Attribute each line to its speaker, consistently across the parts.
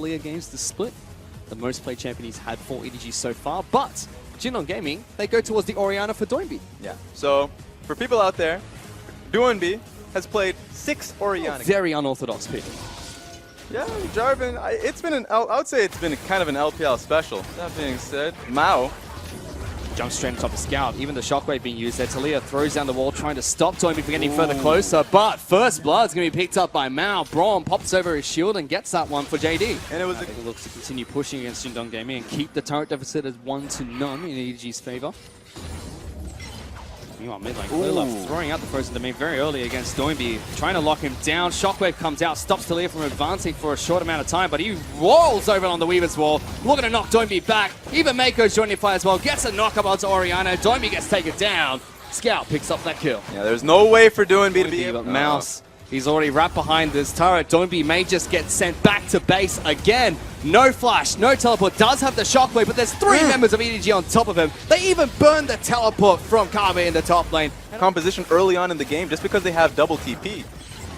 Speaker 1: Leah games to split. The most played champion he's had for EDG so far, but Jindong Gaming, they go towards the Orianna for Doinby.
Speaker 2: Yeah, so for people out there, Doinby has played 6 Orianna.
Speaker 1: Very unorthodox pick.
Speaker 2: Yeah, Jarvan, it's been I would say it's been kind of an LPL special. That being said, Mao
Speaker 1: Jumps straight on top of Scout. Even the shockwave being used there. Talia throws down the wall trying to stop Doinby from getting further closer. But first blood's going to be picked up by Mao. Braum pops over his shield and gets that one for JD.
Speaker 2: And it was
Speaker 1: it looks to continue pushing against Jindong Gaming and keep the turret deficit as 1-0 in EDG's favor. Meanwhile, mid lane, Clearlove throwing out the frozen domain very early against Doinby, trying to lock him down. Shockwave comes out, stops Talia from advancing for a short amount of time, but he rolls over on the Weaver's wall, looking to knock Doinby back. Even Mako's joining the fight as well, gets a knock-up onto Orianna. Doinby gets taken down. Scout picks up that kill.
Speaker 2: Yeah, there's no way for Doinby to be able
Speaker 1: to... Mouse, he's already wrapped behind this turret. Doinby may just get sent back to base again. No flash, no teleport, does have the shockwave, but there's 3 members of EDG on top of him. They even burned the teleport from Kabe in the top lane.
Speaker 2: Composition early on in the game just because they have double TP.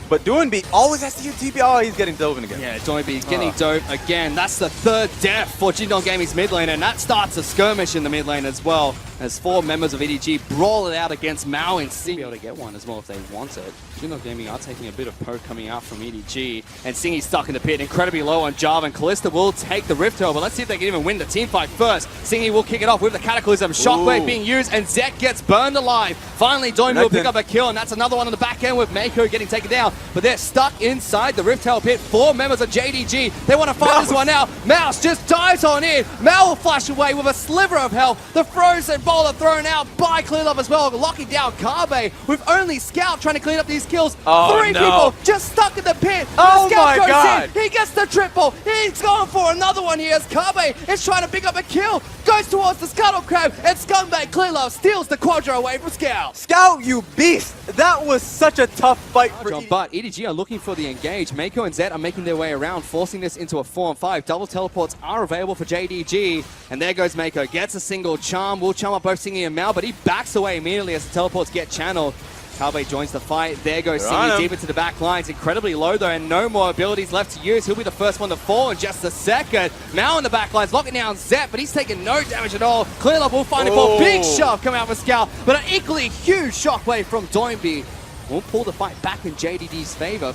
Speaker 2: But Doinby always has to use TP. Oh, he's getting dove again.
Speaker 1: Yeah, Doinby's getting dove again. That's the 3rd death for Jindong Gaming's mid lane, and that starts a skirmish in the mid lane as well, as 4 members of EDG brawl it out against Mao and Sing. Be able to get one as well if they want it. Jindong Gaming are taking a bit of poke coming out from EDG, and Singy's stuck in the pit, incredibly low on Java, and Kalista will take the Rift Tail, but let's see if they can even win the team fight first. Singy will kick it off with the Cataclysm. Shockwave being used, and Zek gets burned alive. Finally, Doinby will pick up a kill, and that's another one on the back end with Mako getting taken down, but they're stuck inside the Rift Tail pit. 4 members of JDG. They want to fight this one out. Mouse just dives on in. Mao will flash away with a sliver of health. The frozen boulder thrown out by Clearlove as well, locking down Kabe with only Scout trying to clean up these kills. 3 people just stuck in the pit.
Speaker 2: Oh
Speaker 1: Scout
Speaker 2: my God.
Speaker 1: in. He gets the triple. He's going for another one here as Kabe is trying to pick up a kill. Goes towards the Scuttle Crab, and Scumbag Clearlove steals the Quadra away from Scout.
Speaker 2: Scout, you beast! That was such a tough fight for EDG.
Speaker 1: But EDG are looking for the engage. Mako and Zed are making their way around, forcing this into a 4-on-5. Double teleports are available for JDG, and there goes Mako. Gets a single charm, will charm up both Singy and Mao, but he backs away immediately as the teleports get channeled. Kabe joins the fight. There goes Singy deep into the back lines. Incredibly low though, and no more abilities left to use. He'll be the first one to fall in just a second. Mao in the back lines, locking down Zep, but he's taking no damage at all. Clearlove will find it for big shove coming out for Scout, but an equally huge shockwave from Doinby will pull the fight back in JDG's favor.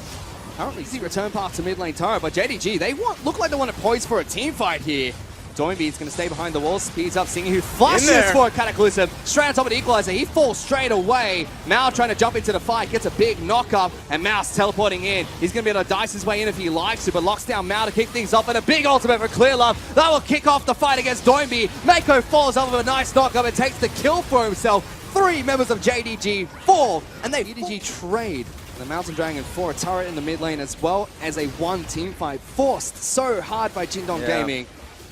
Speaker 1: Currently see return path to mid lane turret, but JDG, they look like they want to poise for a team fight here. Doinby is going to stay behind the wall, speeds up Singy, who flushes for a Cataclysm. Straight on top of the Equalizer, he falls straight away. Mao trying to jump into the fight, gets a big knock-up, and Mao's teleporting in. He's going to be able to dice his way in if he likes to, but locks down Mao to kick things off, and a big ultimate for Clearlove. That will kick off the fight against Doinby. Mako falls off of a nice knock-up and takes the kill for himself. 3 members of JDG, 4, and they EDG trade the Mountain Dragon for a turret in the mid lane as well as a 1 team fight, forced so hard by Jindong Gaming.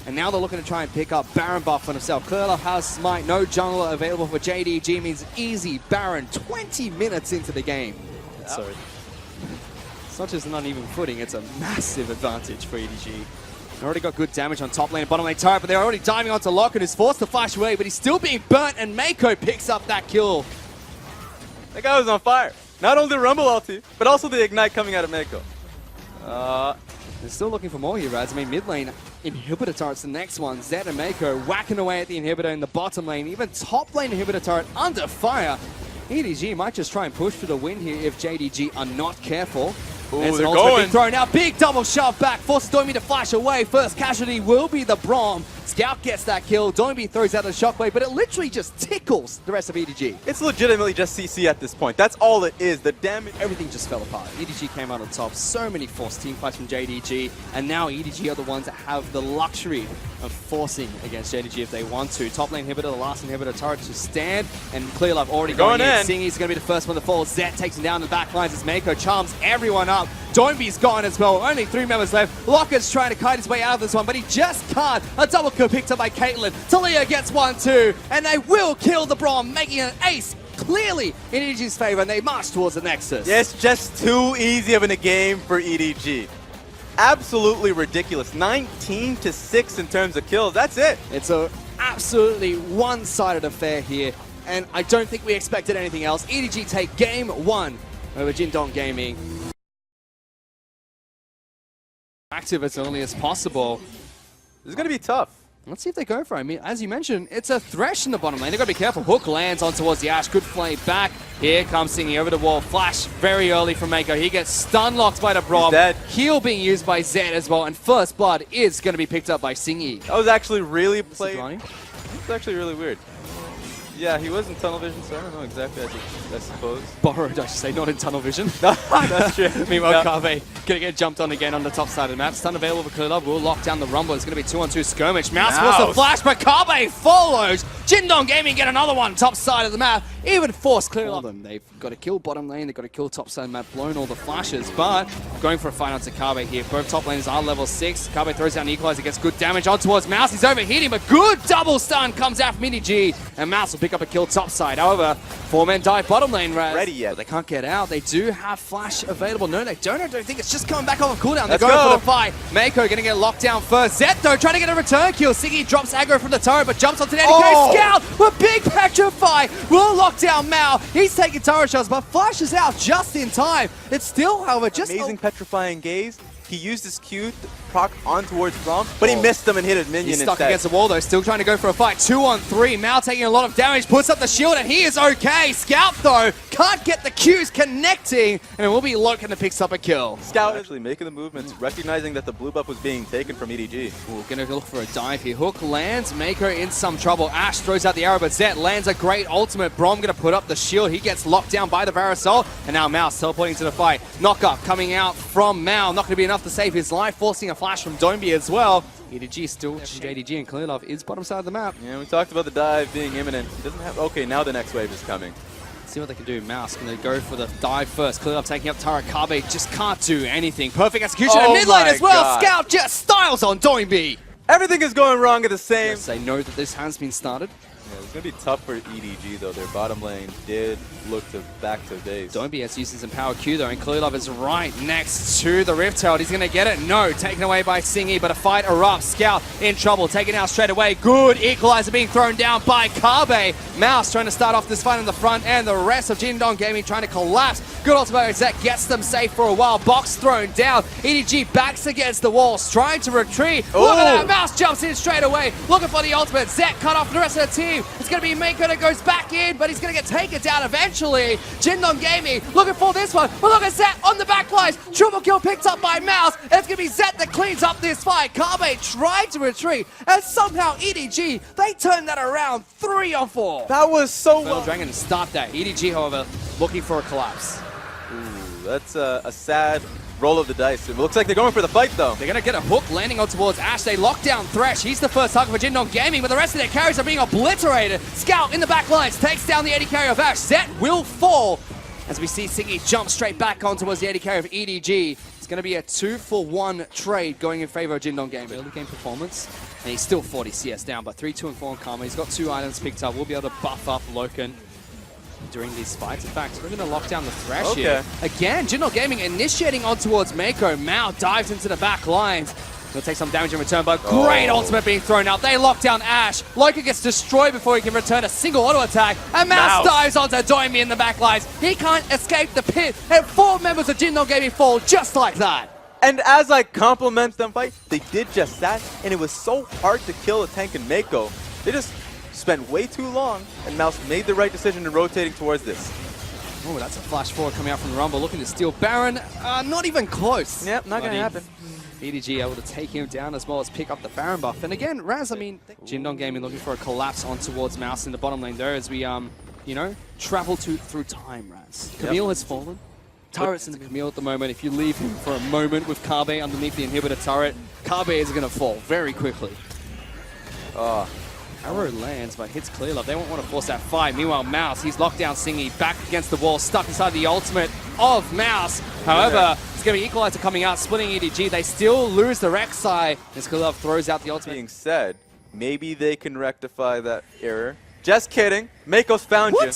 Speaker 1: And now they're looking to try and pick up Baron buff for himself. Clearlove has Smite, no jungler available for JDG, means easy Baron 20 minutes into the game. So it's not just an uneven footing, it's a massive advantage for EDG. They already got good damage on top lane and bottom lane turret, but they're already diving onto Locken, who's forced to flash away, but he's still being burnt, and Mako picks up that kill.
Speaker 2: That guy was on fire. Not only the Rumble ulti, but also the Ignite coming out of Mako.
Speaker 1: They're still looking for more here, Rads. I mean, mid lane, inhibitor turret's the next one. Zed and Mako whacking away at the inhibitor in the bottom lane. Even top lane inhibitor turret under fire. EDG might just try and push for the win here if JDG are not careful.
Speaker 2: Ooh,
Speaker 1: they're going. Thrown out, big double shove back, forces Doinby to flash away. First casualty will be the Braum. Scout gets that kill. Doinby throws out the shockwave, but it literally just tickles the rest of EDG.
Speaker 2: It's legitimately just CC at this point. That's all it is. The damage.
Speaker 1: Everything just fell apart. EDG came out on top. So many forced team fights from JDG, and now EDG are the ones that have the luxury of forcing against JDG if they want to. Top lane inhibitor, the last inhibitor turret to stand, and Clearlove already going in. Singy's going to be the first one to fall. Zet takes him down the back lines as Mako charms everyone up. Doinby's gone as well. Only 3 members left. Locker's trying to kite his way out of this one, but he just can't. A double kill picked up by Caitlyn. Talia gets 1-2, and they will kill the Braum, making an ace clearly in EDG's favor, and they march towards the Nexus.
Speaker 2: It's just too easy of a game for EDG. Absolutely ridiculous. 19-6 in terms of kills. That's it.
Speaker 1: It's a absolutely one-sided affair here, and I don't think we expected anything else. EDG take game 1 over Jindong Gaming. active as early as possible.
Speaker 2: This is going to be tough.
Speaker 1: Let's see if they go for it. I mean, as you mentioned, it's a Thresh in the bottom lane. They've got to be careful. Hook lands on towards the Ashe. Good flame back. Here comes Singy over the wall. Flash very early from Mako. He gets stun locked by the Braum. Heal being used by Zed as well. And first blood is going to be picked up by Singy.
Speaker 2: That was actually really played. It's actually really weird. Yeah, he was in tunnel vision, so I don't know exactly, I suppose.
Speaker 1: Borrowed, I should say, not in tunnel vision.
Speaker 2: That's true.
Speaker 1: Meanwhile, Kave gonna get jumped on again on the top side of the map. Stun available for Clear Love. Will lock down the Rumble. It's gonna be 2-on-2 skirmish. Mouse wants to flash, but Kave follows. Jindong Gaming get another one top side of the map. Even force Clear Love. They've got to kill bottom lane. They've got to kill top side of the map. Blown all the flashes, but going for a fight onto Kave here. Both top lanes are level 6. Kave throws down the Equalizer, gets good damage on towards Mouse. He's overheating, but good double stun comes out from EDG, and Mouse will pick up a kill top side. However, 4-man dive bottom lane, Raz.
Speaker 2: Ready yet?
Speaker 1: But they can't get out. They do have flash available. No, they don't. I don't think it's just coming back off of cooldown. They're going for the fight. Mako gonna get locked down first. Zet though trying to get a return kill. Siggy drops aggro from the turret, but jumps onto the EDG. Scout with big petrify. Will lock down Mao. He's taking turret shots, but flashes out just in time. It's still, however, just
Speaker 2: amazing petrifying gaze. He used his Q to proc on towards Braum, but he missed them and hit his minion
Speaker 1: He's
Speaker 2: instead.
Speaker 1: stuck against the wall though, still trying to go for a fight. 2-on-3, Mao taking a lot of damage, puts up the shield, and he is okay. Scout though, can't get the Qs connecting, and it will be Loken that picks up a kill.
Speaker 2: Scout actually making the movements, recognizing that the blue buff was being taken from EDG.
Speaker 1: Ooh, gonna look for a dive here. Hook lands, Mako in some trouble. Ashe throws out the arrow, but Zet lands a great ultimate. Braum gonna put up the shield. He gets locked down by the Varusol, and now Mouse teleporting to the fight. Knock up coming out from Mao, not gonna be enough to save his life, forcing a flash from Dombi as well. EDG still JDG, and Clear Love is bottom side of the map.
Speaker 2: Yeah, we talked about the dive being imminent. He doesn't have. Okay, now the next wave is coming.
Speaker 1: Let's see what they can do. Mouse gonna go for the dive first. Clear Love taking up Tara. Kave just can't do anything. Perfect execution in mid lane as well.
Speaker 2: God.
Speaker 1: Scout just styles on Dombi.
Speaker 2: Everything is going wrong at the same.
Speaker 1: Yes, they know that this has been started.
Speaker 2: Yeah, it's going to be tough for EDG, though. Their bottom lane did look to back to base.
Speaker 1: Dombi has used some power Q, though, and Clear Love is right next to the Rift Herald. He's going to get it. No, taken away by Singy, but a fight erupts. Scout in trouble, taken out straight away. Good equalizer being thrown down by Kabe. Mouse trying to start off this fight in the front, and the rest of Jindong Gaming trying to collapse. Good ultimate Zek gets them safe for a while. Box thrown down. EDG backs against the walls, trying to retreat. Look at that. Mouse jumps in straight away, looking for the ultimate. Zek cut off the rest of the team. It's going to be Mako that goes back in, but he's going to get taken down eventually. Jindong Gaming looking for this one, but look at Zet on the back lines. Triple kill picked up by Mouse. And it's going to be Zet that cleans up this fight. Kabe tried to retreat, and somehow EDG, they turned that around 3-on-4.
Speaker 2: That was so well.
Speaker 1: Dragon stopped that. EDG, however, looking for a collapse.
Speaker 2: Ooh, that's a sad roll of the dice. It looks like they're going for the fight, though.
Speaker 1: They're going to get a hook landing on towards Ashe. They lock down Thresh. He's the first target for Jindong Gaming, but the rest of their carries are being obliterated. Scout in the back lines takes down the AD carry of Ashe. Zet will fall as we see Singy jump straight back on towards the AD carry of EDG. It's going to be a 2-for-1 trade going in favor of Jindong Gaming. Early game performance, and he's still 40 CS down, but 3-2-4 on Karma. He's got 2 items picked up. We'll be able to buff up Loken during these fights. In fact, we're going to lock down the Thresh here. Again, Jindong Gaming initiating on towards Mako. Mao dives into the back lines. He'll take some damage in return, but great ultimate being thrown out. They lock down Ashe. Loka gets destroyed before he can return a single auto attack. And Mouse dives onto Doimi in the back lines. He can't escape the pit. And 4 members of Jindong Gaming fall just like that.
Speaker 2: And as I compliment them fight, they did just that, and it was so hard to kill a tank in Mako. They just spent way too long, and Mouse made the right decision in rotating towards this.
Speaker 1: Oh, that's a flash forward coming out from the Rumble, looking to steal Baron. Not even close.
Speaker 2: Yep, not going to happen.
Speaker 1: EDG able to take him down as well as pick up the Baron buff. And again, Raz, I mean, Jindong Gaming looking for a collapse on towards Mouse in the bottom lane there as we, you know, travel through time, Raz. Camille has fallen. Turret's in the Camille at the moment. If you leave him for a moment with Kabe underneath the inhibitor turret, Kabe is going to fall very quickly. Arrow lands, but hits Clear Love. They won't want to force that fight. Meanwhile, Mouse, he's locked down Singy, back against the wall, stuck inside the ultimate of Mouse. However, it's going to be Equalizer coming out, splitting EDG. They still lose the Rek'Sai as Clear Love throws out the ultimate.
Speaker 2: Being said, maybe they can rectify that error. Just kidding. Mako's found you.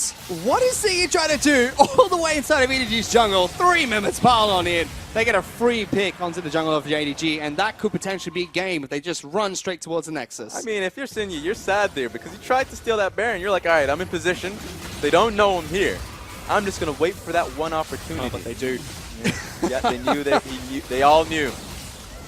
Speaker 1: What is Singy trying to do all the way inside of EDG's jungle? 3 members pile on in. They get a free pick onto the jungle of JDG, and that could potentially be game if they just run straight towards the Nexus.
Speaker 2: I mean, if you're Singy, you're sad there because you tried to steal that Baron. You're like, all right, I'm in position. They don't know I'm here. I'm just going to wait for that one opportunity.
Speaker 1: Oh, but they do.
Speaker 2: Yeah, they knew. They all knew.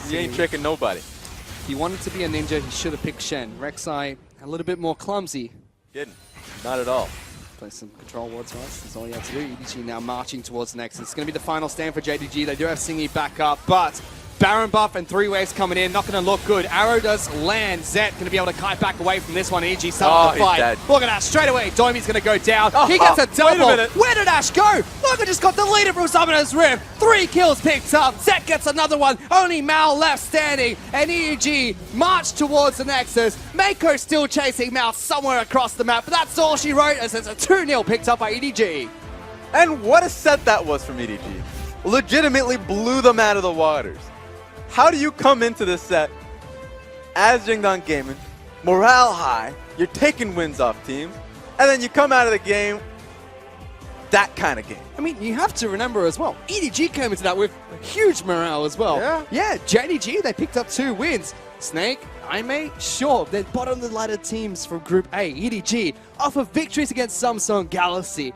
Speaker 2: He ain't tricking nobody.
Speaker 1: If he wanted to be a ninja, he should have picked Shen. Rek'Sai, a little bit more clumsy.
Speaker 2: Didn't. Not at all.
Speaker 1: Play some control wards for us. That's all you have to do. EDG now marching towards the next. It's going to be the final stand for JDG. They do have Singy back up, but Baron buff and 3 waves coming in. Not going to look good. Arrow does land. Zet going to be able to kite back away from this one. EDG starting the fight.
Speaker 2: Dead.
Speaker 1: Look at that. Straight away, Doimi's going to go down.
Speaker 2: Oh,
Speaker 1: he gets a double.
Speaker 2: wait a minute.
Speaker 1: Where did Ash go? Look, I just got deleted from Summoner's Rift. 3 kills picked up. Zet gets another one. Only Mal left standing. And EDG march towards the Nexus. Mako still chasing Mal somewhere across the map. But that's all she wrote as it's a 2-0 picked up by EDG.
Speaker 2: And what a set that was from EDG. Legitimately blew them out of the waters. How do you come into this set as Jingdong Gaming, morale high, you're taking wins off teams, and then you come out of the game that kind of game?
Speaker 1: I mean, you have to remember as well, EDG came into that with huge morale as well. Yeah, JDG, they picked up 2 wins. Snake, Aimee, sure, they're bottom of the ladder teams from Group A. EDG, off of victories against Samsung Galaxy,